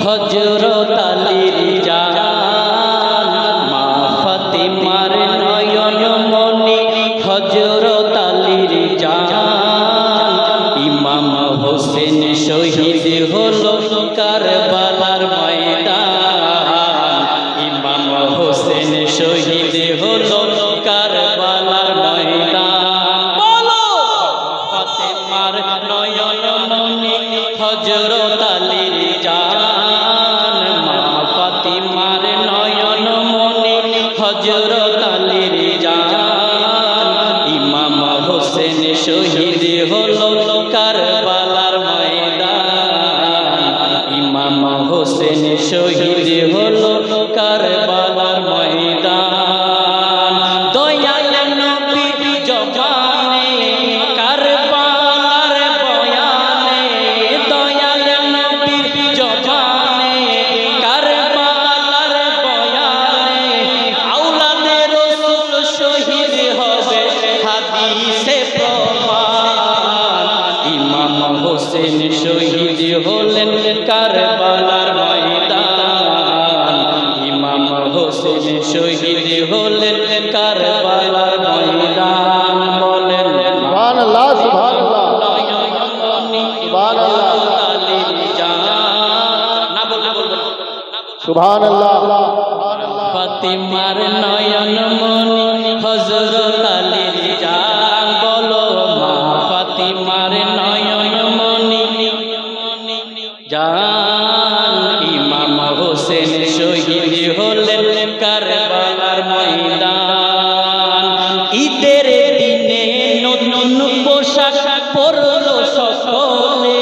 হযরত আলীর জান মা ফাতিমার নয়ন মনি হযরত আলীর জান ইমাম হোসেন শহীদ হলো কারবালার ময়দান ইমাম হোসেন শহীদ হলো কারবালার ময়দান বলো ফাতিমার নয়ন মনি হযরত আলীর জান মা ফাতিমার নয়ন মনি হযরত আলীর জান ইমাম হোসেন শহীদ হলো কারবালার ময়দান ইমাম হোসেন শহীদ হলো কারবালার ময়দান দয়াল নবী জবানে কারবালার বয়ানে দয়াল নবীর জবানে কারবালার বয়ানে আওলাদে রাসূল শহীদ হবে হাদিসে প্রমাণ ইমাম হোসেন শহীদ হলেন কারবালার ময়দান ইমাম হোসেন শহীদ হলেন কারবালার ময়দান বলেন সুবহানাল্লাহ সুবহানাল্লাহ সুবহানাল্লাহ আলীর জান না বলবো সুবহানাল্লাহ ফাতিমার নয়ন মনি হযরত আলীর জান বলো মা ফাতিমার নয়ন মনি জান ইমাম হোসেন শহীদ হলেন কারবালার ময়দান ঈদের দিনে নতুন পোশাক পরলো সকলে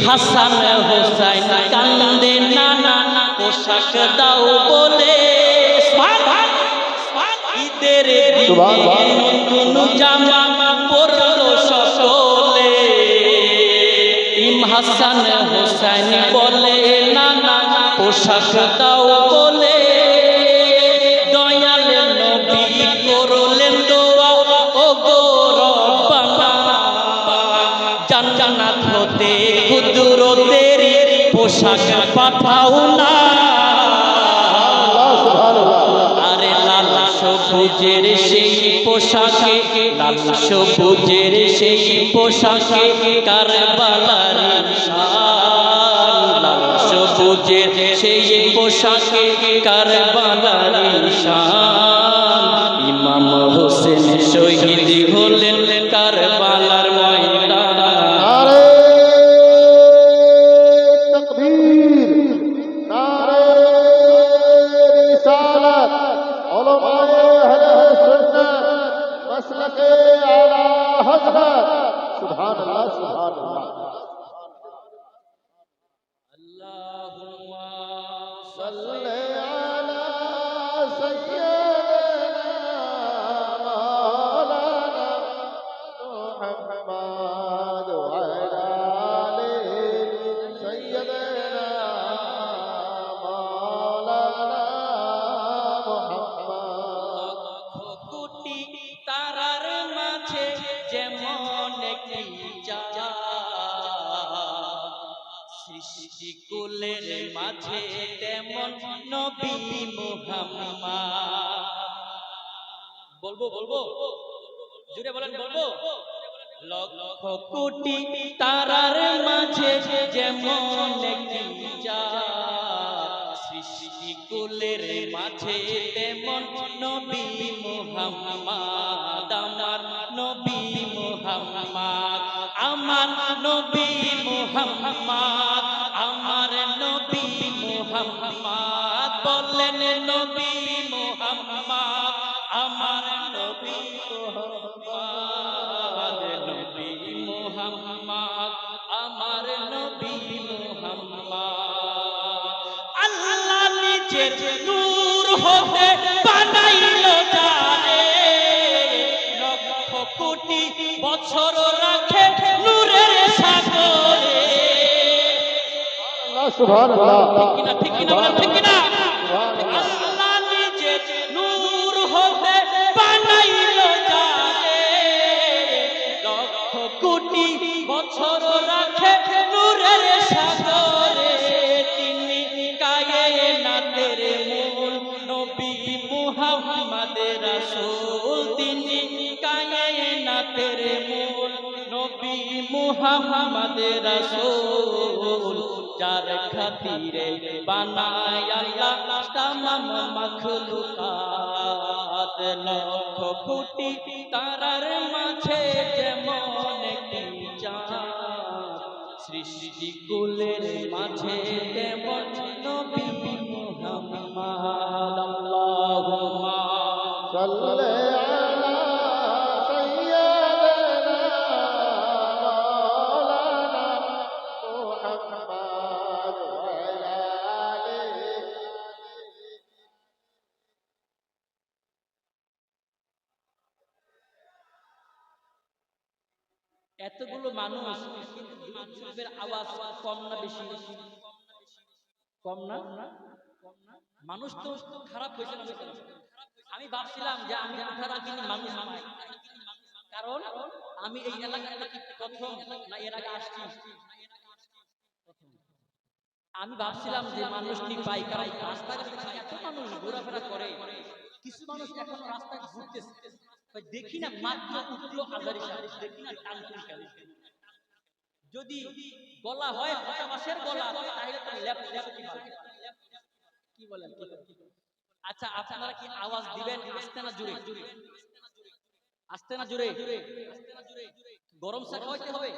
হাসান হোসেন কান্দে নানা পোশাক দাও বলে ঈদের দিনে নতুন জামা পরলো সকলে হাসান হোসেন বলে নানা পোশাক দাও বলে দয়াল নবী করলেন দোয়া ও গো রব্বানা জান্নাত হতে কুদরতের পোশাক পাঠাও না আরে লাল সবুজের সেই পোশাকে লাল সবুজের সেই পোশাকে কারবালার শান লাল সবুজের সেই পোশাকে কারবালার শান ইমাম হোসেন শহীদ হলেন কারবালার ময়দান নারে তাকবীর নারে রিসালাত উলামায়ে আহলে সুন্নাত মাসলাকে আলা হযরত সুবহানাল্লাহ সুবহানাল্লাহ আল্লাহুম্মা সাল্লি আলা সাইয়্যিদিনা মাওলানা মুহাম্মদ ওয়া আলা আলি সাইয়্যিদিনা মাওলানা মুহাম্মদ কোটি তারার মাঝে যেমন একটি চাঁদ সৃষ্টি কুলের মাঝে তেমন নবী মুহাম্মদ বলবো জুড়ে বলেন বলবো লক্ষ কোটি তারার মাঝে যেমন একটি চাঁদ সৃষ্টি কুলের মাঝে তেমন নবী মুহাম্মদ আমার নবী মুহাম্মদ আমার নবী মুহাম্মদ আমার নবী মুহাম্মদ বলেন নবী মুহাম্মদ আমার নবী মুহাম্মদ নবী মুহাম্মদ আমার নবী মুহাম্মদ আল্লাহ নিজের নূর হতে বানাইলো জানে লক্ষ কোটি বছর রাখে নূরের সাগরে সুবহানাল্লাহ ঠিক কিনা আল্লাহ নিজের নূর হতে বানাইলো জানে লক্ষ কোটি বছর রাখে নূরের সাগরে মুহাম্মদ রাসূল যার খাতিরে বানায় আল্লাহ তামাম মাখলুকাত লক্ষ কোটি তারার মাঝে যেমন একটি চাঁদ সৃষ্টি কুলের মাঝে তেমন নবী মুহাম্মদ আল্লাহুম্মা সাল্লি আলা সাইয়্যিদিনা মাওলানা মুহাম্মদ ওয়া আলা আলিহি। এতগুলো মানুষ কিন্তু দুরূদ শরীফের আওয়াজ কম না বেশি? কম না? মানুষ তো খারাপ হয়েছে না? আমি ভাবছিলাম যে আমি উঠার আগে মানুষ পাই, কারণ আমি এই এলাকাতে কি প্রথম না এর আগে আসছি? আমি ভাবছিলাম যে মানুষটি পাই, কারণ রাস্তাঘাটে এত মানুষ ঘোরাফেরা করে, কিছু মানুষ এখনো রাস্তায় ঘুরতেছে, দেখি না মাত্র উঠলো আজারি সাহেব, দেখি না টান টুন কেন। যদি গলা হয় ভাষাভাষের গলা, তাহলে তো ল্যাপ কি বলে? কি বলেন? আচ্ছা, আপনারা কি আওয়াজ দিবেন আস্তে না জোরে? আস্তে না জোরে? গরম চা খাওয়াইতে হবে?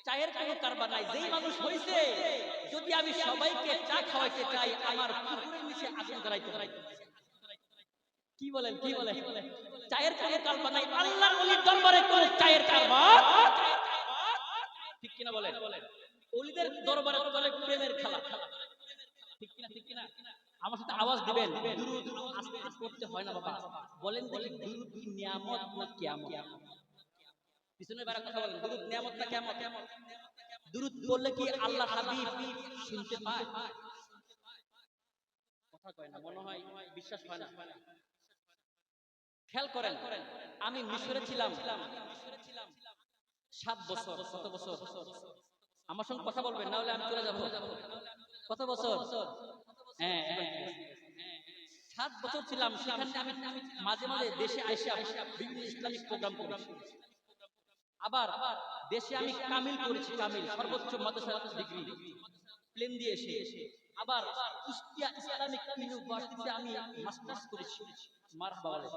চায়ের কোনো কারবার নাই। যেই মানুষ হইছে, যদি আমি সবাইকে চা খাওয়াইতে চাই, আমার পুকুরের নিচে আগুন জ্বালাইতে হয়। কি বলেন? কি বলেন? চায়ের কোনো কারবার নাই। আল্লাহর ওলির দরবারে কোনো চায়ের কারবার ঠিক কিনা বলেন? ওলিদের দরবারে চলে প্রেমের খেলা, ঠিক কিনা? ঠিক কিনা? আমার সাথে আওয়াজ দিবেন। দুরূদ আস্তে পড়তে হয় না বাবা। বলেন দেখি, দুরূদ কি নিয়ামত না কিয়ামত? পিছনের বাইরে কথা বলেন, দুরূদ নিয়ামত না কিয়ামত? দুরূদ পড়লে কি আল্লাহ হাবিব শুনতে পায়? কথা কয় না, মনে হয় বিশ্বাস হয় না। খেয়াল করেন, আমি মিশরে ছিলাম 7 বছর। কত বছর? আমার সঙ্গে কথা বলবেন, না হলে আমি চলে যাব। কত বছর? হ্যাঁ, 7 বছর ছিলাম সেখানে। আমি মাঝে মাঝে দেশে আইসা বিভিন্ন ইসলামিক প্রোগ্রাম করেছি। আবার দেশে আমি কামিল করেছি, কামিল সর্বোচ্চ মাদ্রাসা ডিগ্রি প্লেন দিয়ে এসে। আবার কুষ্টিয়া ইসলামিক ইউনিভার্সিটিতে আমি মাস্টার্স করেছি। মারহাবা বলে।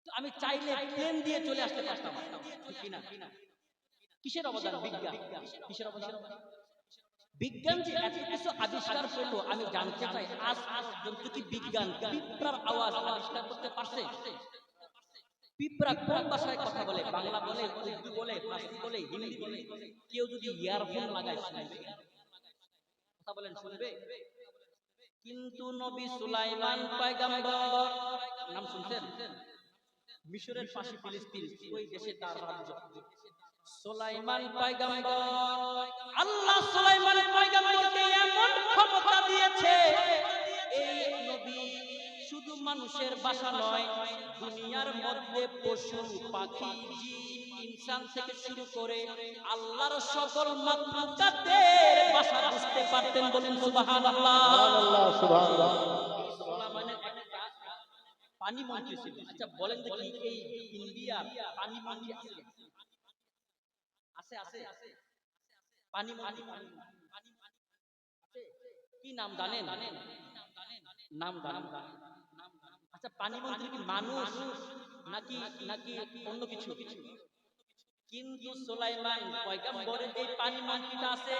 তো আমি চাইলে প্লেন দিয়ে চলে আসতে পারতাম, ঠিক কিনা? কিসের অবদান? বিজ্ঞান। কিসের অবদান? বিজ্ঞান যে এত কিছু আবিষ্কার করলো, আমি জানতে চাই আজ পর্যন্ত কি বিজ্ঞান পিঁপড়ার আওয়াজ আবিষ্কার করতে পারছে? পিঁপড়া কোন ভাষায় কথা বলে? বাংলা বলে, উর্দু বলে, ফার্সি বলে, হিন্দি বলে? কেউ যদি ইয়ারফোন লাগায় শুনবে? কথা বলেন, শুনবে? কিন্তু নবী সুলাইমান পয়গম্বর, নাম শুনছেন? মিশরের পাশে ফিলিস্তিন, ওই দেশে তার রাজ্য। সুলাইমান পয়গম্বর, আল্লাহ সুলাইমান পয়গম্বরকে এমন ক্ষমতা দিয়েছে, এই নবী শুধু মানুষের ভাষা নয়, দুনিয়ার মধ্যে পশু পাখি জিন ইনসান থেকে শুরু করে আল্লাহর সকল মাখলুকাতের ভাষা বুঝতে পারতেন। বলেন সুবহানাল্লাহ। সুবহানাল্লাহ, সুবহানাল্লাহ। সুলাইমানের একটা পানি মন্ত্রী ছিল। আচ্ছা বলেন দেখি, এই ইন্ডিয়ার পানি মন্ত্রী আছে? আছে? পানি মন্ত্রী কি নাম জানেন? নাম জানেন? আচ্ছা, পানি মন্ত্রী কি মানুষ নাকি নাকি অন্য কিছু? কিন্তু সুলাইমান পয়গম্বরের যে পানি মন্ত্রীটা আছে,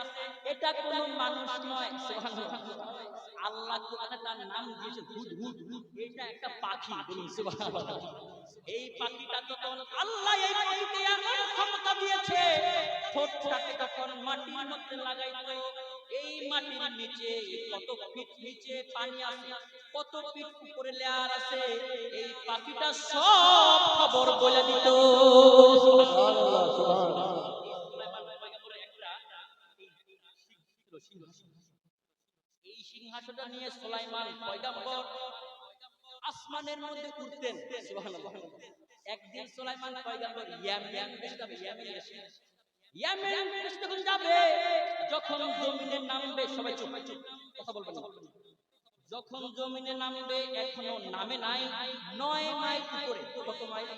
এটা কোনো মানুষ নয়। সুবহানাল্লাহ। আল্লাহ কোরআনে তার নাম দিয়েছে হুদহুদ। এটা একটা পাখি। বলুন সুবহানাল্লাহ। এই পাখিটা যখন আল্লাহ এই পাখিকে এমন ক্ষমতা দিয়েছে, ঠোঁটটাকে যখন মাটির মধ্যে লাগাইতো, এই মাটির নিচে কত ফিট নিচে পানি আছে, কত ফিট উপরে লেয়ার আছে, এই পাখিটা সব খবর বলে দিত। সুবহানাল্লাহ, সুবহানাল্লাহ। এই সিংহাসনটা নিয়ে সুলাইমান পয়গম্বর আসমানের মধ্যে উঠতেন। সুবহানাল্লাহ। একদিন সুলাইমান পয়গম্বর ইয়ামেন দেশে যখন যাবে, যখন জমিনে নামবে, সবাই চুপ, কথা বলবেন না। যখন জমিনে নামবে, এখনো নামে নাই, 9 মাইল উপরে। কত মাইল?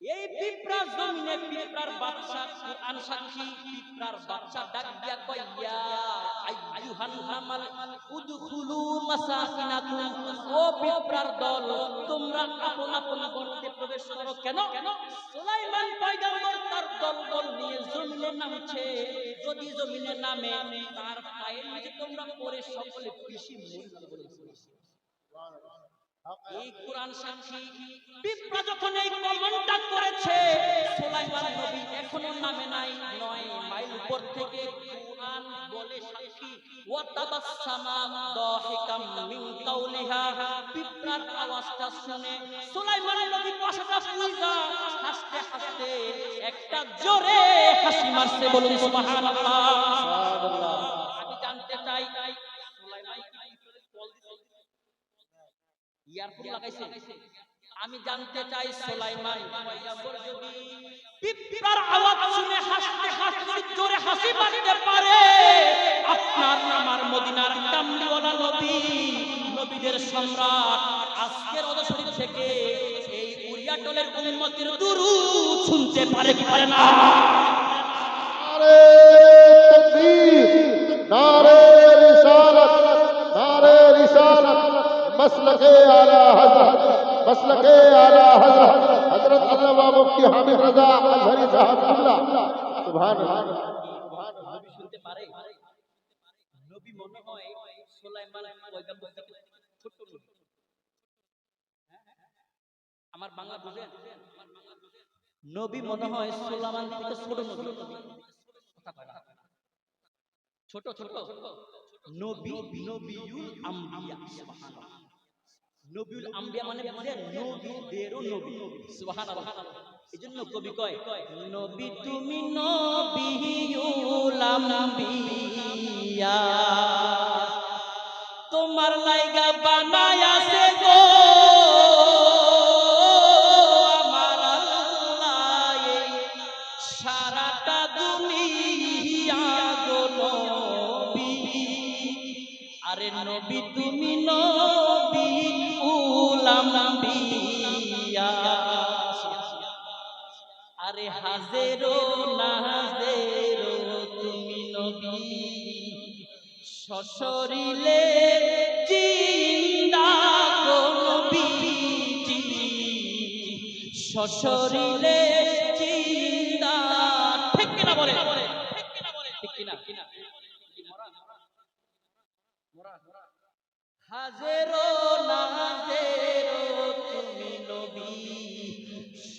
এই পিঁপড়ার জমিনে পিঁপড়ার বাচ্চা কুরআন সাক্ষী পিঁপড়ার বাচ্চা ডাক দিয়া কয় ইয়া আইয়ুহান নামাল উদখুলু মাসাকিনাকুম ও পিঁপড়ার দল তোমরা আপন আপন গর্তে প্রবেশ করো কেন সুলাইমান পয়গম্বর তার দলবল নিয়ে জমিনে নামছে যদি জমিনে নামে তার পায়ের নিচে তোমরা পড়ে সকলে পিষি মরে যাবে এই কোরআন সাক্ষী পিঁপড়া যখন এই কমেন্টটা করেছে সুলাইমান নবী এখনো নামে নাই 9 মাইল উপর থেকে কোরআন বলে সাক্ষী ওয়া তাবাসসামা দাহিকাম মিন কাউলিহা পিঁপড়ার আওয়াজটা শুনে সুলাইমান নবী পাশাটা পুইজা হাসতে হাসতে একটা জোরে হাসি মারছে বলুন সুবহানাল্লাহ সুবহানাল্লাহ। আমি জানতে চাই সুলাইমান ইয়ারফোন লাগাইছে আমি জানতে চাই সুলাইমান পয়গম্বর যদি পিঁপড়ার আওয়াজ শুনে হাসতে হাসতে জোরে হাসি মারতে পারে আপনার আমার মদিনার কামলিওয়ালা নবী নবীদের সম্রাট আজকের রওজা শরীফ থেকে এই উরিয়াটলের উম্মতের দুরূদ শুনতে পারে কি পারে না नारे तकबीर, नारे रिसालत, नारे रिसालत, मसलके आला हजरत, मसलके आला हजरत, हजरत अल्लामा मुफ्ती हामिद रजा अजहरी साहबुल्लाह, सुभान अल्लाह। নবী শুনতে পারে নবী মনে হয় সুলাইমান পয়গম্বর থেকে ছোট নবী আমার বাংলা বুঝেন নবী মনে হয় সুলাইমান থেকে ছোট নবী কথা কয় না ছোট ছোট নবী নবিউল আম্বিয়া সুবহানাল্লাহ নবিউল আম্বিয়া মানে বুঝেন নবীদেরও নবী সুবহানাল্লাহ এজন্য কবি কয় নবী তুমি নবিউল আম্বিয়া তোমার লাইগা বানায়াছে গো আমার আল্লাহ সারাটা দুনিয়া গো নবী আরে নবী তুমি নবিউল আম্বিয়া আরে হাজেরো নাজেরো তুমি নবী সশরীরে জিন্দা গো নবীজি সশরীরে জিন্দা ঠিক কিনা বলে ঠিক কিনা হাজেরো নাজেরো তুমি নবী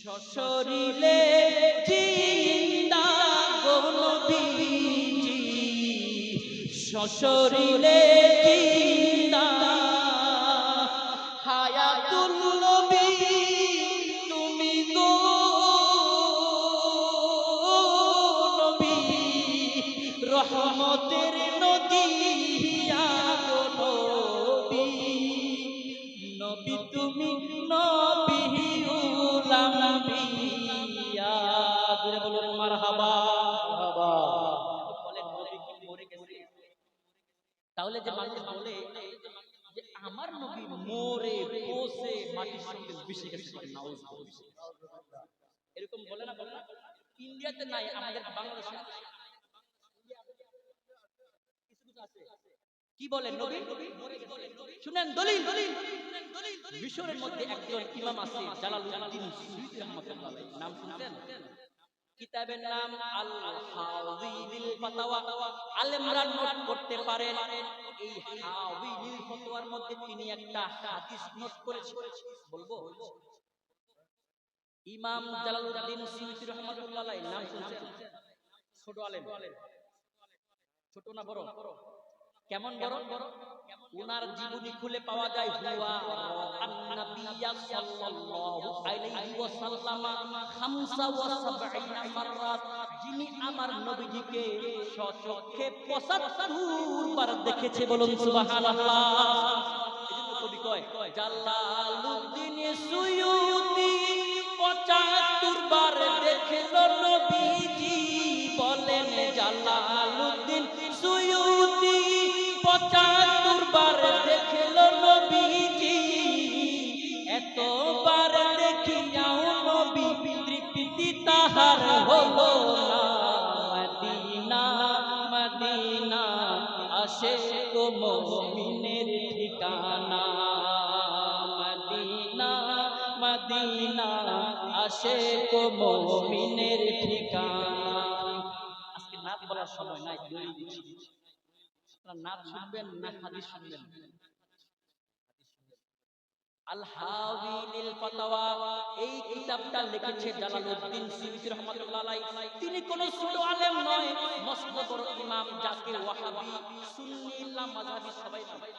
সশরীরে জিন্দা গো নবীজি সশরীরে জিন্দা হায়াতুল নবী তুমি গো নবী রহমতের নদী গো নবী নবী তুমি নবিউল আম্বিয়া জোরে বলুন মারহাবা বলেন নবী কি মরে গেছে তাহলে যে মানুষ বলে যে আমার নবী মরে পচে মাটির সঙ্গে মিশে গেছে নাউজুবিল্লাহ এরকম বলে না ইন্ডিয়াতে নাই আমাদের বাংলাদেশে কি বলেন নবী শুনেন দলিল মিশরের মধ্যে একজন ইমাম আছে জালালউদ্দিন সুয়ুতী রাহমাতুল্লাহ আলাইহি নাম শুনছেন কিতাবের নাম আল হাওয়িলিল ফাতাওয়া আলেমরা নোট করতে পারেন এই হাওয়িলিল ফাতাওয়ার মধ্যে তিনি একটা হাদিস নোট করেছেন বলবো ইমাম জালালউদ্দিন সুয়ুতী রাহমাতুল্লাহ আলাইহি নাম শুনছেন ছোট আলেম ছোট না বড় কেমন বড় উনার জীবনী খুলে পাওয়া যায় হুয়া আন-নাবিয়্যা সাল্লাল্লাহু আলাইহি ওয়াসাল্লাম 75 মাররাত যিনি আমার নবীজিকে সচক্ষে 75 বার দেখেছে বলুন সুবহানাল্লাহ এজন্য কবি কয় জালালউদ্দিন সুয়ুতী 75 বার দেখলো নবীজি বলেন জালালউদ্দিন সুয়ুতী 75 বার দেখলো নবীজি এতবার দেখিয়াও নবী আশিক মুমিনের ঠিকানা মদিনা মদিনা আশিক মুমিনের ঠিকানা। আজকে নাচ বলার সময় নাই, দড়ি দিচ্ছি। আপনারা নাচ শুনবেন না হাদিস শুনবেন? আল হাওয়ি লিল ফাতাওয়া, এই কিতাবটা লিখেছে জালালউদ্দিন সুয়ুতী রাহমাতুল্লাহ আলাইহি। তিনি কোন ছোট আলেম নয়, মস্ত বড় ইমাম, যাকে ওয়াহাবি সুন্নি মাযহাবি সবাই মানে।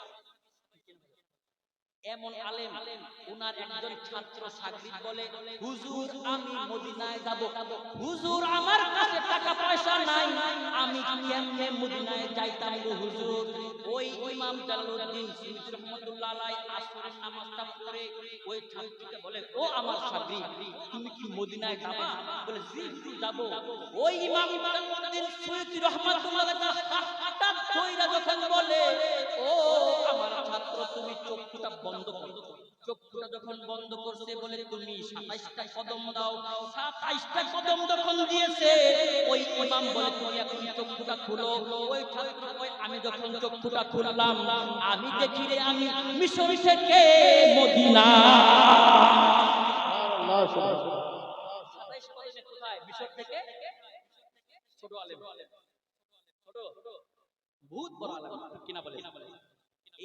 এমন আলেম, উনার একজন ছাত্র শাগরিদ বলে, হুজুর আমি মদিনায় যাব, হুজুর আমার কাছে টাকা পয়সা নাই, আমি কেমনে মদিনায় যাইতাম গো হুজুর? ওই ইমাম জালালউদ্দিন সুয়ুতী রাহমাতুল্লাহ আলাইহি আসরের নামাজটা পড়ে ওই ছাত্রকে বলে, ও আমার শাগরিদ, তুমি কি মদিনায় যাবা? বলে, জি হুজুর যাব। ওই ইমাম জালালউদ্দিন সুয়ুতী রাহমাতুল্লাহ আলাইহি হঠাৎ কইরা যখন বলে, ও আমার ছাত্র, তুমি চক্ষুটা বন্ধ করো। চক্ষুটা যখন বন্ধ করছে, বলে, তুমি 27টা কদম দাও। 27টা কদম যখন দিয়েছে, ওই ইমাম বলে, তুমি এখন চক্ষুটা খুলো। ওই ছাত্র কয়, আমি যখন চক্ষুটা খুললাম, আমি দেখি রে আমি মিশর থেকে মদিনা। আল্লাহ সুবহানাহু 27 কদমে কোথায়? মিশর থেকে। ছোট আলেম, ছোট বহুত বড় আলেম কিনা বলে।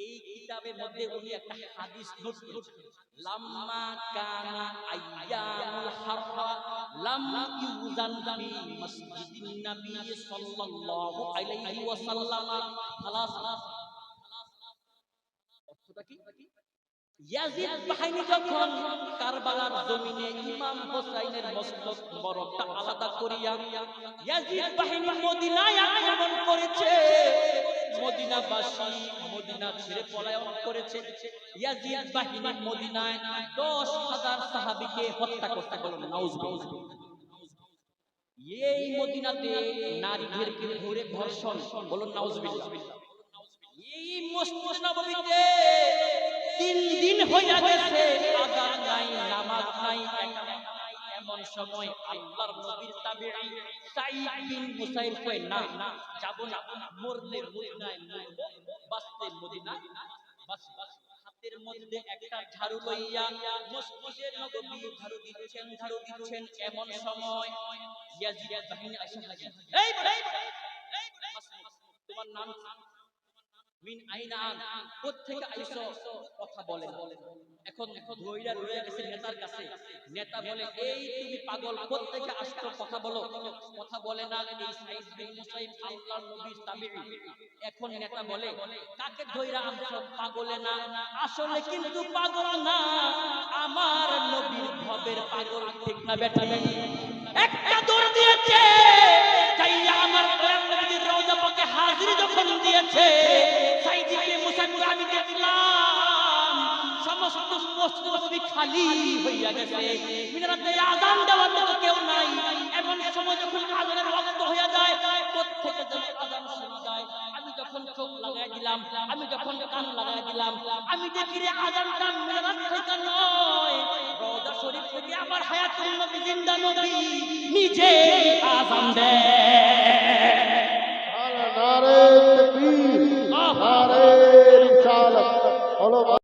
এই কিতাবের মধ্যে উনি একটা হাদিস নোট করেছেন, লাম্মা কানা আইয়ামুল হাররা লাম ইউজান ফি মসজিদিন নবী সাল্লাল্লাহু আলাইহি ওয়াসাল্লাম খালাস। অর্থটা কি? ইয়াজিদ বাহিনী যখন কারবালার জমিনে ইমাম হোসাইনের মস্তক বরকটা আলাদা করিয়া ইয়াজিদ বাহিনী মদিনায় আক্রমণ করেছে, মদিনাবাসী মদিনা ছেড়ে পলায়ন করেছে। ইয়াজিদ বাহিনী মদিনায় 10,000 সাহাবীকে হত্যা করতে গেল। নাউজুবিল্লাহ। এই মদিনাতে নারীদেরকে ধরে ধর্ষণ, বলুন নাউজুবিল্লাহ। এই মসজিদ নববীতে 3 দিন হইয়া গেছে, আযান নাই, নামাজ নাই, এমন সময় আল্লাহর নবীর তাবেঈ সাঈদ বিন মুসাইব কয়, না যাব না, মরলে মদিনায় মরব, বাঁচলে মদিনায় বাঁচব। হাতের মধ্যে একটা ঝাড়ু লইয়া মসজিদে নববী ঝাড়ু দিচ্ছেন। এমন সময় ইয়াজিদ বাহিনী এসে হাজির। এই তোমার নাম মিন আইনা আন, কোত্থেকে আইছো? কথা বলেন। এখন ধইরা রয়ে গেছে নেতার কাছে। নেতা বলে, এই তুমি পাগল, কোত্থেকে আসছো? কথা বলো। কথা বলে না। এই সাঈদ বিন মুসাইব আল্লাহর নবীর তাবেঈ। এখন নেতা বলে, কাকে ধইরা আনছো? পাগলে না। আসলে কিন্তু পাগল না, আমার নবীর ভবের পাগল। ঠিক না বেটা? একটা দৌড় দিয়েছে, যাইয়া আমার দয়াল নবীর রওজা পাকে হাজির যখন দিয়েছে, সাঈদ বিন মুসাইব আমি দেখলাম সমস্ত মসজিদ নববী খালি হইয়া গেছে, মিনারাতে আযান দেওয়ার মতো কেউ নাই। এমন সময় যখন আযানের ওয়াক্ত হইয়া যায়, কোত্থেকে যেন আযান শোনা যায়। আমি যখন চোখ লাগাই দিলাম, আমি যখন কান লাগাই দিলাম, আমি দেখি রে আযানটা মিনারাত থেকে নয়, রওজা শরীফ থেকে আমার হায়াতুল নবী জিন্দা নবী নিজে আযান দেয়। নারে তাকবীর, নারে রিসালাত।